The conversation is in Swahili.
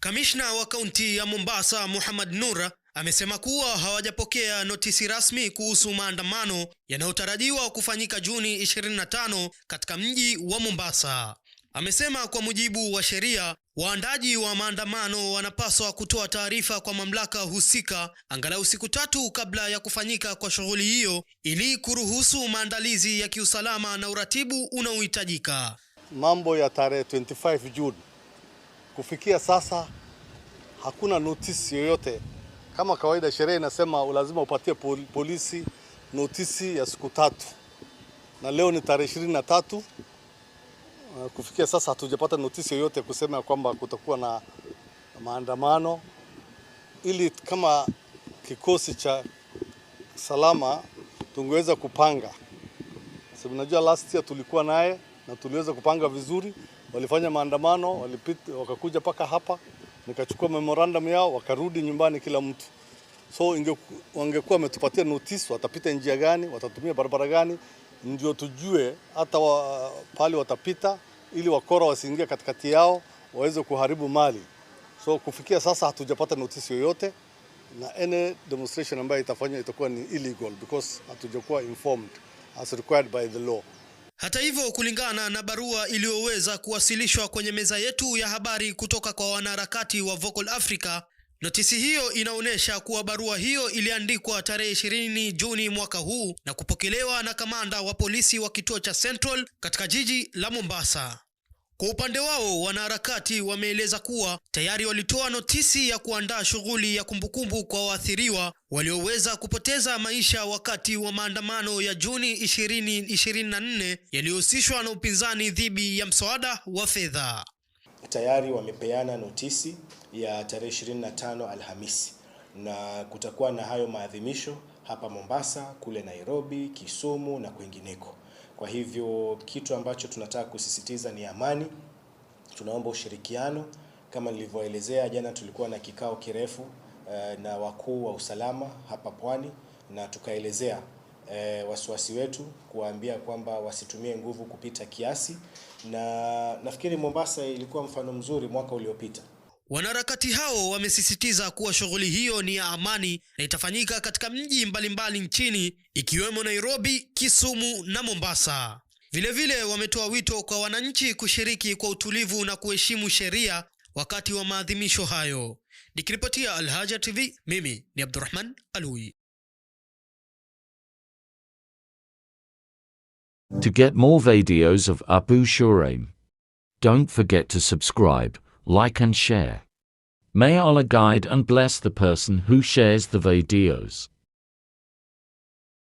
Kamishna wa kaunti ya Mombasa Muhammad Nur amesema kuwa hawajapokea notisi rasmi kuhusu maandamano yanayotarajiwa kufanyika Juni 25 katika mji wa Mombasa. Amesema kwa mujibu wa sheria, waandaji wa maandamano wanapaswa kutoa taarifa kwa mamlaka husika angalau siku 3 kabla ya kufanyika kwa shughuli hiyo ili kuruhusu maandalizi ya kiusalama na uratibu unaohitajika. Mambo ya tarehe 25 June kufikia sasa hakuna notisi yoyote. Kama kawaida sheria inasema lazima upatie polisi notisi ya siku 3. Na leo ni tarehe 23. Kufikia sasa hatujapata notisi yoyote kusema kwamba kutakuwa na maandamano, ili kama kikosi cha salama tungeweza kupanga. Sababu najua last year tulikuwa naye na tuliweza kupanga vizuri. Walifanya maandamano, walipita wakakuja paka hapa, nikachukua memorandum yao, wakarudi nyumbani kila mtu. So wangekuwa wametupatia notice watapita njia gani, watatumia barabara gani, ndio tujue hata pale watapita, ili wakora wasiingie katikati yao waweze kuharibu mali. So kufikia sasa hatujapata notice yoyote, na any demonstration ambayo itafanywa itakuwa ni illegal because hatujakuwa informed as required by the law. Hata hivyo, kulingana na barua iliyoweza kuwasilishwa kwenye meza yetu ya habari kutoka kwa wanaharakati wa Vocal Africa, notisi hiyo inaonyesha kuwa barua hiyo iliandikwa tarehe 20 Juni mwaka huu na kupokelewa na kamanda wa polisi wa kituo cha Central katika jiji la Mombasa. Kwa upande wao, wanaharakati wameeleza kuwa tayari walitoa notisi ya kuandaa shughuli ya kumbukumbu kwa waathiriwa walioweza kupoteza maisha wakati wa maandamano ya Juni 2024 yaliyohusishwa na upinzani dhidi ya mswada wa fedha. Tayari wamepeana notisi ya tarehe 25 Alhamisi, na kutakuwa na hayo maadhimisho hapa Mombasa, kule Nairobi, Kisumu na kwingineko. Kwa hivyo kitu ambacho tunataka kusisitiza ni amani. Tunaomba ushirikiano. Kama nilivyoelezea jana, tulikuwa na kikao kirefu na wakuu wa usalama hapa Pwani, na tukaelezea wasiwasi wetu, kuwaambia kwamba wasitumie nguvu kupita kiasi, na nafikiri Mombasa ilikuwa mfano mzuri mwaka uliopita. Wanaharakati hao wamesisitiza kuwa shughuli hiyo ni ya amani na itafanyika katika mji mbalimbali nchini ikiwemo Nairobi, Kisumu na Mombasa. Vilevile wametoa wito kwa wananchi kushiriki kwa utulivu na kuheshimu sheria wakati wa maadhimisho hayo. Nikiripotia Al Haja TV, mimi ni Abdurrahman Alui. To get more videos of Abu Shuraim, don't forget to subscribe, like and share. May Allah guide and bless the person who shares the videos.